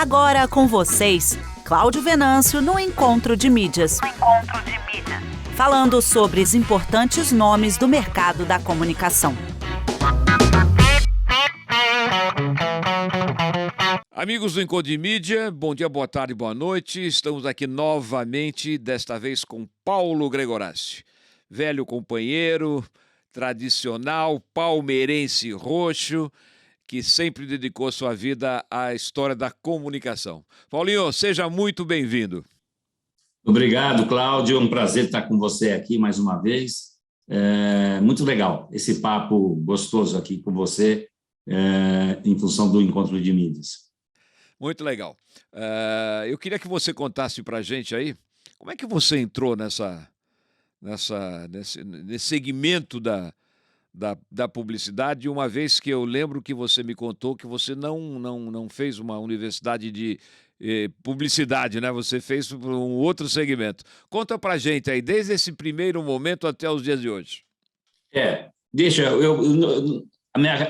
Agora com vocês, Cláudio Venâncio no Encontro de Mídias. Falando sobre os importantes nomes do mercado da comunicação. Amigos do Encontro de Mídia, bom dia, boa tarde, boa noite. Estamos aqui novamente, desta vez com Paulo Gregorassi, velho companheiro, tradicional, palmeirense roxo, que sempre dedicou sua vida à história da comunicação. Paulinho, seja muito bem-vindo. Obrigado, Cláudio. É um prazer estar com você aqui mais uma vez. Muito legal esse papo gostoso aqui com você, em função do Encontro de Mídias. Muito legal. Eu queria que você contasse para a gente aí como é que você entrou nesse segmento da publicidade, uma vez que eu lembro que você me contou que você não fez uma universidade de publicidade, né? Você fez um outro segmento. Conta pra gente aí, desde esse primeiro momento até os dias de hoje.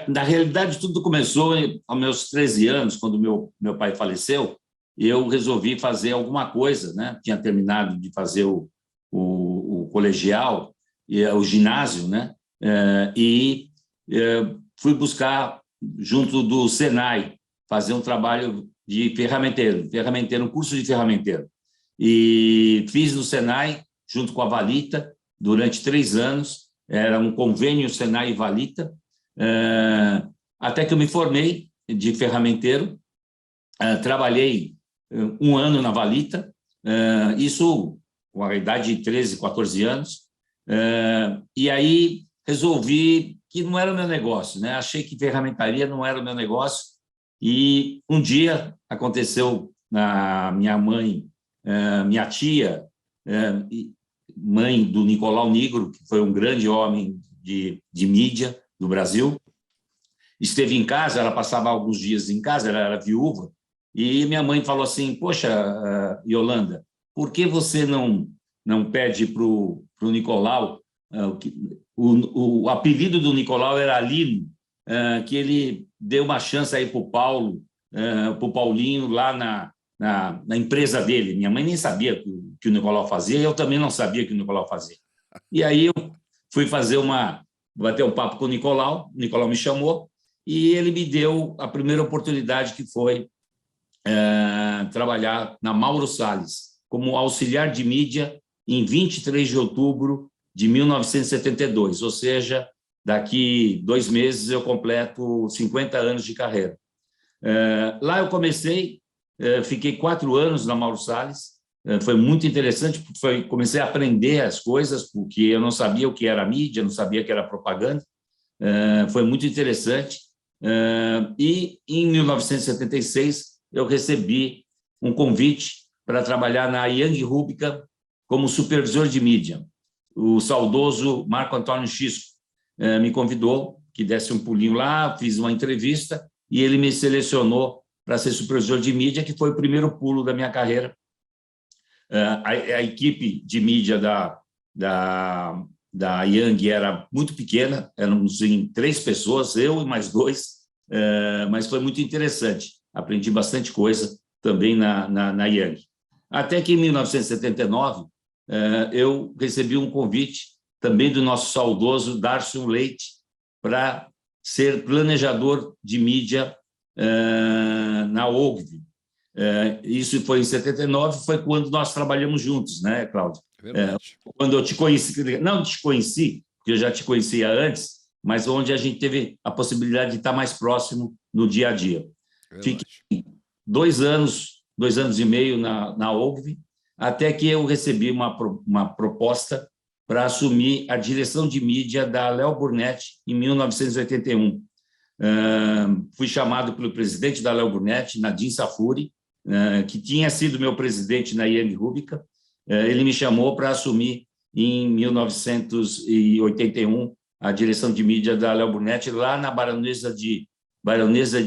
Na realidade, tudo começou aos meus 13 anos, quando meu pai faleceu, eu resolvi fazer alguma coisa, né? Tinha terminado de fazer o colegial, o ginásio, né? Fui buscar, junto do Senai, fazer um trabalho de ferramenteiro, um curso de ferramenteiro. E fiz no Senai, junto com a Valita, durante 3 anos, era um convênio Senai e Valita, até que eu me formei de ferramenteiro, trabalhei 1 ano na Valita, isso com a idade de 13, 14 anos, e aí resolvi que não era o meu negócio, né? Achei que ferramentaria não era o meu negócio, e um dia aconteceu, minha mãe, minha tia, mãe do Nicolau Nigro, que foi um grande homem de mídia do Brasil, esteve em casa, ela passava alguns dias em casa, ela era viúva, e minha mãe falou assim: poxa, Yolanda, por que você não pede para o Nicolau, o apelido do Nicolau era Lino, que ele deu uma chance aí para o Paulinho, lá na empresa dele. Minha mãe nem sabia o que o Nicolau fazia, e eu também não sabia o que o Nicolau fazia. E aí eu fui bater um papo com o Nicolau me chamou, e ele me deu a primeira oportunidade, que foi trabalhar na Mauro Salles, como auxiliar de mídia, em 23 de outubro de 1972, ou seja, daqui 2 meses eu completo 50 anos de carreira. Lá eu comecei, fiquei 4 anos na Mauro Salles, foi muito interessante, porque comecei a aprender as coisas, porque eu não sabia o que era mídia, não sabia o que era propaganda, foi muito interessante. E em 1976 eu recebi um convite para trabalhar na Young Rúbica como supervisor de mídia. O saudoso Marco Antônio Xisco me convidou que desse um pulinho lá, fiz uma entrevista e ele me selecionou para ser supervisor de mídia, que foi o primeiro pulo da minha carreira. A equipe de mídia da Young era muito pequena, éramos em 3 pessoas, eu e mais 2, mas foi muito interessante, aprendi bastante coisa também na Young. Até que em 1979, eu recebi um convite também do nosso saudoso Darcio Leite para ser planejador de mídia na Ogvi. Isso foi em 79, foi quando nós trabalhamos juntos, né, Cláudio? Quando eu te conheci, não te conheci, porque eu já te conhecia antes, mas onde a gente teve a possibilidade de estar mais próximo no dia a dia. Fiquei 2 anos, 2 anos e meio na Ogvi, até que eu recebi uma proposta para assumir a direção de mídia da Léo Burnett em 1981. Fui chamado pelo presidente da Léo Burnett, Nadim Safuri, que tinha sido meu presidente na Young Rúbica. Ele me chamou para assumir em 1981 a direção de mídia da Léo Burnett, lá na Baronesa de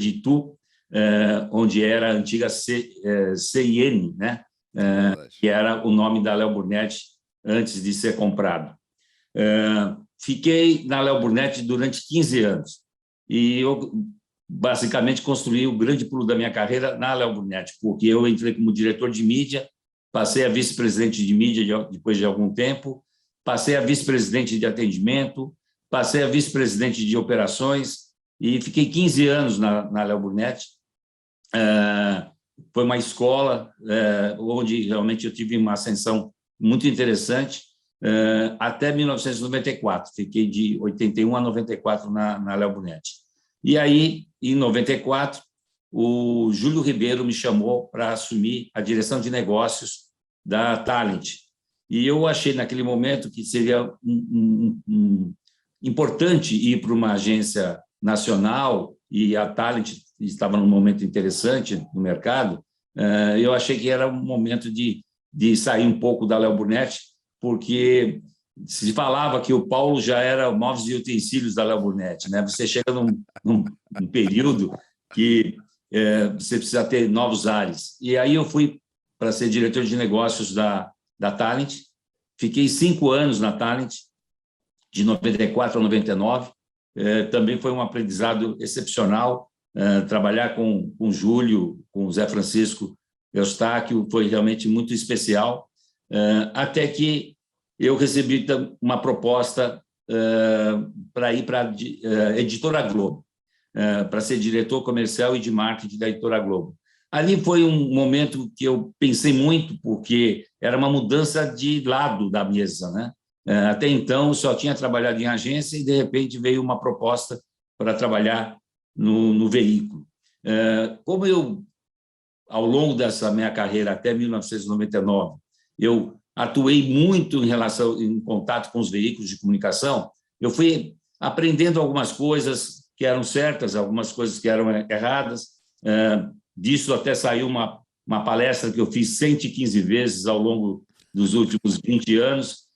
Itu, onde era a antiga CIN, né? Que era o nome da Léo Burnett antes de ser comprado. Fiquei na Léo Burnett durante 15 anos. E eu basicamente construí o grande pulo da minha carreira na Léo Brunetti, porque eu entrei como diretor de mídia, passei a vice-presidente de mídia depois de algum tempo, passei a vice-presidente de atendimento, passei a vice-presidente de operações e fiquei 15 anos na Léo Brunetti. Foi uma escola onde realmente eu tive uma ascensão muito interessante até 1994. Fiquei de 81 a 94 na Léo Brunetti. E aí, em 94, o Júlio Ribeiro me chamou para assumir a direção de negócios da Talent. E eu achei, naquele momento, que seria importante ir para uma agência nacional, e a Talent estava num momento interessante no mercado. Eu achei que era um momento de sair um pouco da Léo Brunetti, porque se falava que o Paulo já era móveis e utensílios da Léo Brunetti, né? Você chega num período que você precisa ter novos ares. E aí eu fui para ser diretor de negócios da Talent. Fiquei 5 anos na Talent, de 94 a 99. Também foi um aprendizado excepcional. Trabalhar com o Júlio, com o Zé Francisco Eustáquio, foi realmente muito especial. Até que eu recebi uma proposta para ir para a Editora Globo, para ser diretor comercial e de marketing da Editora Globo. Ali foi um momento que eu pensei muito, porque era uma mudança de lado da mesa, né? Até então, só tinha trabalhado em agência e, de repente, veio uma proposta para trabalhar no veículo. Como eu, ao longo dessa minha carreira, até 1999, eu atuei muito em contato com os veículos de comunicação, eu fui aprendendo algumas coisas que eram certas, algumas coisas que eram erradas. Disso até saiu uma palestra que eu fiz 115 vezes ao longo dos últimos 20 anos.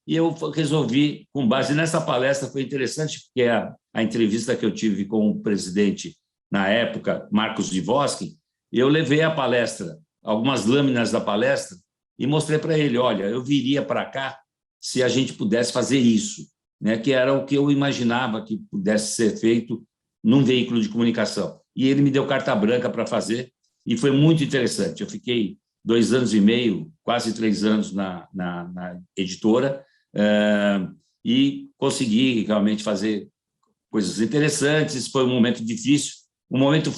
E eu resolvi, com base nessa palestra, foi interessante, porque a entrevista que eu tive com o presidente, na época, Marcos Dvorsky, eu levei a palestra, algumas lâminas da palestra, e mostrei para ele, olha, eu viria para cá se a gente pudesse fazer isso, né, que era o que eu imaginava que pudesse ser feito num veículo de comunicação. E ele me deu carta branca para fazer, e foi muito interessante. Eu fiquei 2 anos e meio, quase 3 anos na editora, e consegui realmente fazer coisas interessantes. Foi um momento difícil, um momento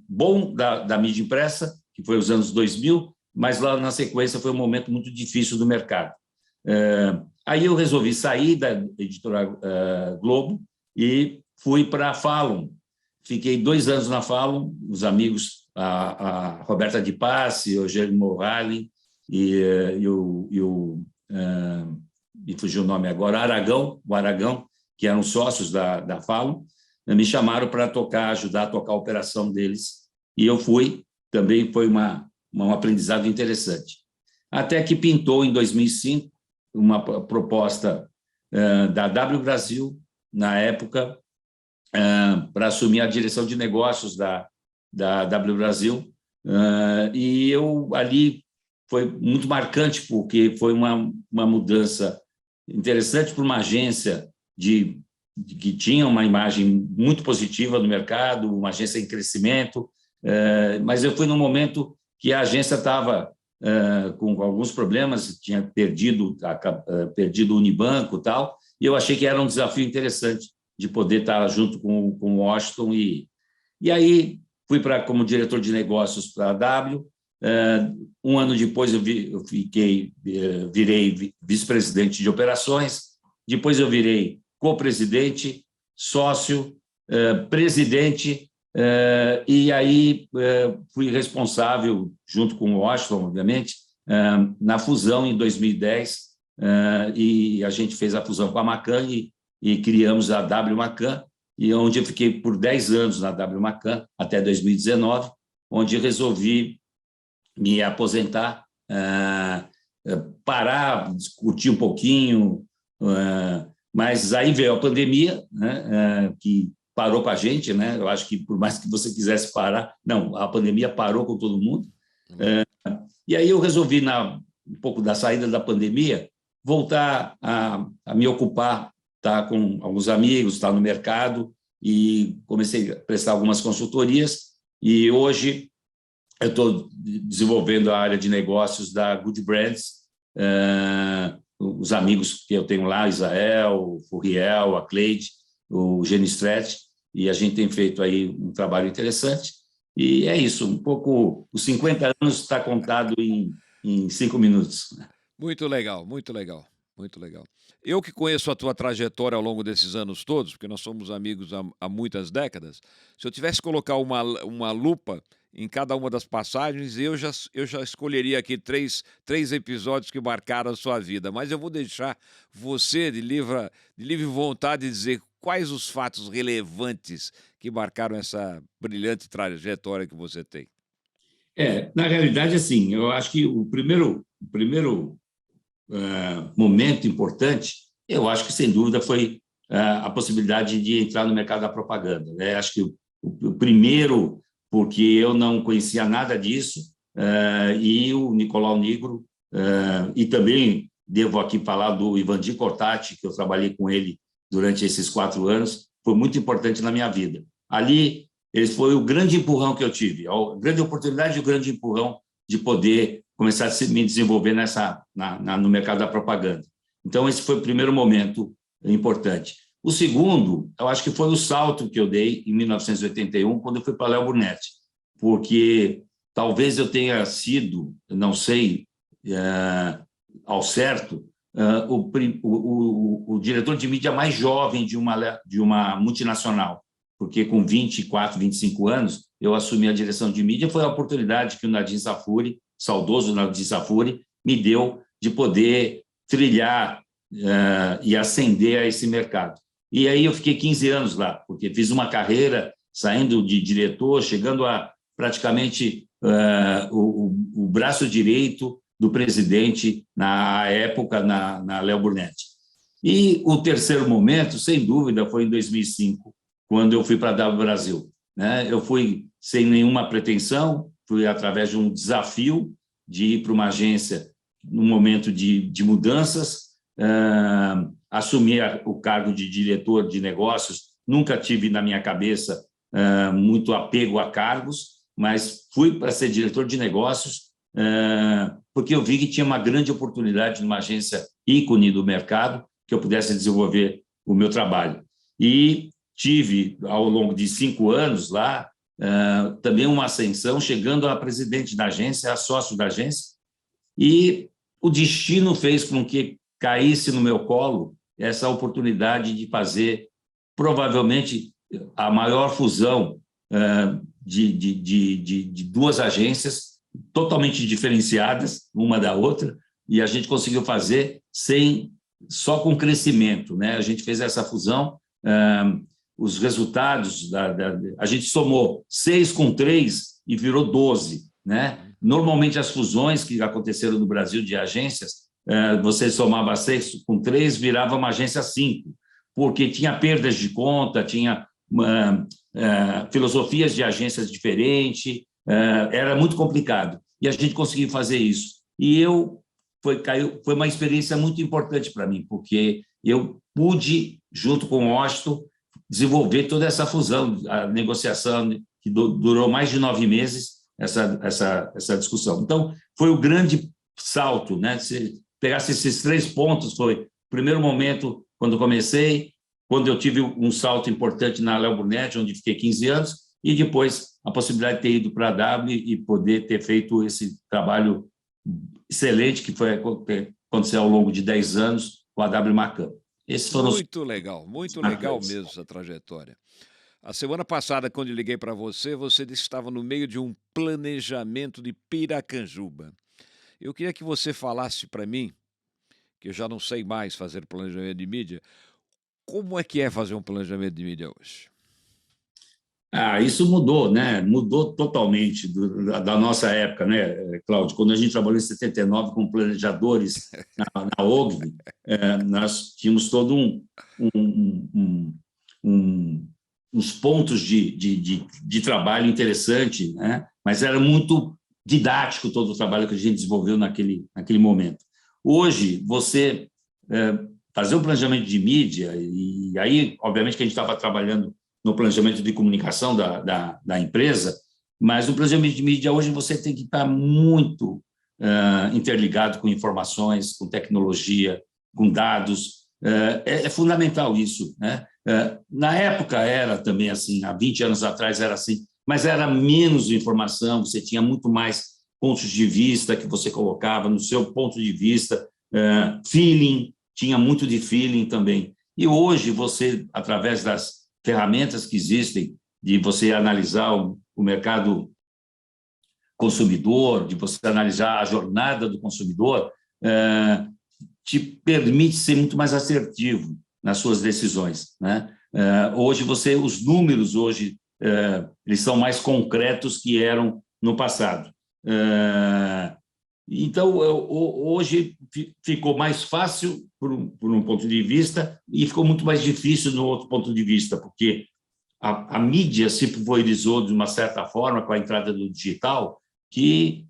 bom da mídia impressa, que foi os anos 2000, mas lá na sequência foi um momento muito difícil do mercado. Aí eu resolvi sair da Editora Globo e fui para a Fallon. Fiquei 2 anos na Fallon, os amigos, a Roberta Di Passi, o Eugênio Morali e fugiu o nome agora, o Aragão, que eram sócios da Fallon, me chamaram para ajudar a tocar a operação deles, e eu fui. Também foi um aprendizado interessante. Até que pintou, em 2005, uma proposta da W Brasil, na época, para assumir a direção de negócios da W Brasil, e eu ali foi muito marcante, porque foi uma mudança interessante para uma agência que tinha uma imagem muito positiva no mercado, uma agência em crescimento, mas eu fui num momento que a agência estava com alguns problemas, tinha perdido o Unibanco e tal, e eu achei que era um desafio interessante de poder estar junto com o Washington. E aí fui como diretor de negócios para a W. 1 ano depois eu virei vice-presidente de operações, depois eu virei co-presidente, sócio, presidente, e aí fui responsável, junto com o Washington, obviamente, na fusão em 2010, e a gente fez a fusão com a Macan e criamos a W Macan, e onde eu fiquei por 10 anos na W Macan, até 2019, onde resolvi me aposentar, parar, discutir um pouquinho, mas aí veio a pandemia, né, que parou com a gente, né? Eu acho que por mais que você quisesse parar, não, a pandemia parou com todo mundo. E aí eu resolvi, um pouco da saída da pandemia, voltar a me ocupar, estar com alguns amigos, estar no mercado, e comecei a prestar algumas consultorias, e hoje eu estou desenvolvendo a área de negócios da Good Brands, os amigos que eu tenho lá, Israel, o Furriel, a Cleide, o Genistret, e a gente tem feito aí um trabalho interessante, e é isso, um pouco, os 50 anos está contado em 5 minutos. Muito legal, muito legal, muito legal. Eu que conheço a tua trajetória ao longo desses anos todos, porque nós somos amigos há muitas décadas, se eu tivesse que colocar uma lupa em cada uma das passagens, eu já escolheria aqui três episódios que marcaram a sua vida, mas eu vou deixar você, de livre vontade, dizer quais os fatos relevantes que marcaram essa brilhante trajetória que você tem. Na realidade, assim, eu acho que o primeiro momento importante, eu acho que, sem dúvida, foi a possibilidade de entrar no mercado da propaganda, né? Acho que o primeiro, porque eu não conhecia nada disso, e o Nicolau Nigro, e também devo aqui falar do Ivandir Cortati, que eu trabalhei com ele durante esses 4 anos, foi muito importante na minha vida. Ali, ele foi o grande empurrão que eu tive, a grande oportunidade e o grande empurrão de poder começar a me desenvolver no mercado da propaganda. Então, esse foi o primeiro momento importante. O segundo, eu acho que foi o salto que eu dei em 1981, quando eu fui para a Léo Burnett, porque talvez eu tenha sido, não sei ao certo, o diretor de mídia mais jovem de uma multinacional, porque com 24, 25 anos, eu assumi a direção de mídia, foi a oportunidade que o Nadim Safuri, saudoso Nadim Safuri, me deu de poder trilhar e ascender a esse mercado. E aí eu fiquei 15 anos lá, porque fiz uma carreira saindo de diretor, chegando a praticamente o braço direito do presidente na época, na Léo Burnett. E o terceiro momento, sem dúvida, foi em 2005, quando eu fui para a W Brasil, né? Eu fui sem nenhuma pretensão, fui através de um desafio de ir para uma agência num momento de mudanças, assumir o cargo de diretor de negócios. Nunca tive na minha cabeça muito apego a cargos, mas fui para ser diretor de negócios porque eu vi que tinha uma grande oportunidade numa agência ícone do mercado que eu pudesse desenvolver o meu trabalho. E tive, ao longo de 5 anos lá, também uma ascensão, chegando a presidente da agência, a sócio da agência, e o destino fez com que caísse no meu colo essa oportunidade de fazer, provavelmente, a maior fusão de 2 agências totalmente diferenciadas, uma da outra, e a gente conseguiu fazer só com crescimento, né? A gente fez essa fusão, os resultados, a gente somou 6 com 3 e virou 12, né? Normalmente, as fusões que aconteceram no Brasil de agências, você somava 6 com 3, virava uma agência 5, porque tinha perdas de conta, tinha filosofias de agências diferentes, era muito complicado. E a gente conseguiu fazer isso. E foi uma experiência muito importante para mim, porque eu pude, junto com o Washington, desenvolver toda essa fusão, a negociação que durou mais de 9 meses, essa discussão. Então, foi o grande salto, né? Se pegasse esses 3 pontos, foi o primeiro momento, quando comecei, quando eu tive um salto importante na Léo Burnett, onde fiquei 15 anos, e depois a possibilidade de ter ido para a W e poder ter feito esse trabalho excelente que aconteceu ao longo de 10 anos com a W Macan. Muito legal mesmo essa trajetória. A semana passada, quando eu liguei para você, você disse que estava no meio de um planejamento de Piracanjuba. Eu queria que você falasse para mim, que eu já não sei mais fazer planejamento de mídia, como é que é fazer um planejamento de mídia hoje? Isso mudou, né? Mudou totalmente da nossa época, né, Cláudio? Quando a gente trabalhou em 79 com planejadores na OGV, nós tínhamos todo uns pontos de trabalho interessante, né? Mas era muito didático todo o trabalho que a gente desenvolveu naquele momento. Hoje, você fazer um planejamento de mídia, e aí, obviamente, que a gente estava trabalhando no planejamento de comunicação da empresa, mas no planejamento de mídia hoje você tem que estar muito interligado com informações, com tecnologia, com dados. É fundamental isso, né? Na época era também assim, há 20 anos atrás era assim, mas era menos informação, você tinha muito mais pontos de vista que você colocava no seu ponto de vista, feeling, tinha muito de feeling também. E hoje você, através das ferramentas que existem, de você analisar o mercado consumidor, de você analisar a jornada do consumidor, te permite ser muito mais assertivo nas suas decisões, né? Hoje os números hoje eles são mais concretos que eram no passado. Então hoje ficou mais fácil por um ponto de vista e ficou muito mais difícil no outro ponto de vista, porque a mídia se pulverizou de uma certa forma com a entrada do digital, que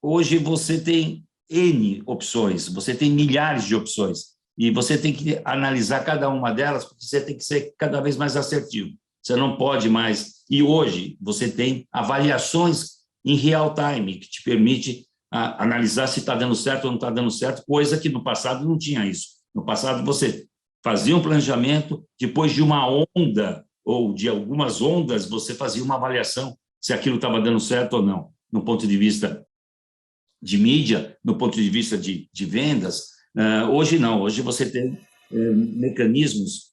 hoje você tem N opções, você tem milhares de opções, e você tem que analisar cada uma delas, porque você tem que ser cada vez mais assertivo. Você não pode mais... E hoje você tem avaliações em real time, que te permite analisar se está dando certo ou não está dando certo, coisa que no passado não tinha isso. No passado você fazia um planejamento, depois de uma onda ou de algumas ondas, você fazia uma avaliação se aquilo estava dando certo ou não, no ponto de vista de mídia, no ponto de vista de vendas. Hoje não, hoje você tem mecanismos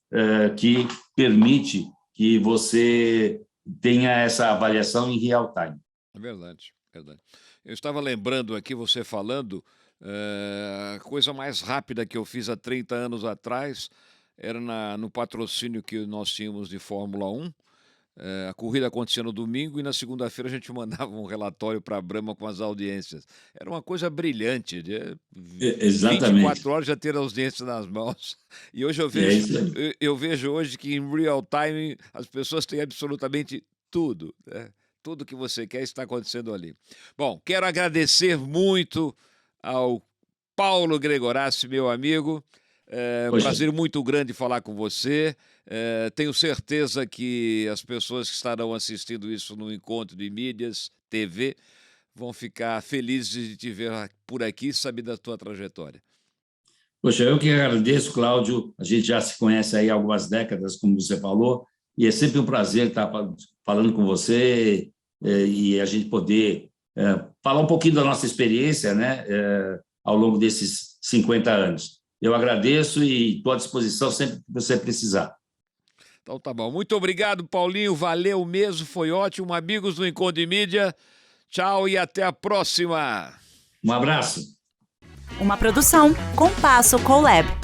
que permite que você tenha essa avaliação em real time. É verdade, verdade. Eu estava lembrando aqui, você falando, a coisa mais rápida que eu fiz há 30 anos atrás era no patrocínio que nós tínhamos de Fórmula 1. A corrida acontecia no domingo e na segunda-feira a gente mandava um relatório para a Brahma com as audiências. Era uma coisa brilhante. Exatamente. 24 horas já ter a audiência nas mãos. E hoje eu vejo hoje que em real time as pessoas têm absolutamente tudo, né? Tudo que você quer está acontecendo ali. Bom, quero agradecer muito ao Paulo Gregorassi, meu amigo. Um prazer muito grande falar com você. Tenho certeza que as pessoas que estarão assistindo isso no Encontro de Mídias TV vão ficar felizes de te ver por aqui e saber da tua trajetória. Poxa, eu que agradeço, Cláudio. A gente já se conhece aí há algumas décadas, como você falou, e é sempre um prazer estar falando com você e a gente poder falar um pouquinho da nossa experiência, né, ao longo desses 50 anos. Eu agradeço e estou à disposição sempre que você precisar. Então tá bom. Muito obrigado, Paulinho. Valeu mesmo, foi ótimo. Amigos do Encontro de Mídia, tchau e até a próxima. Um abraço. Uma produção Compasso Colab.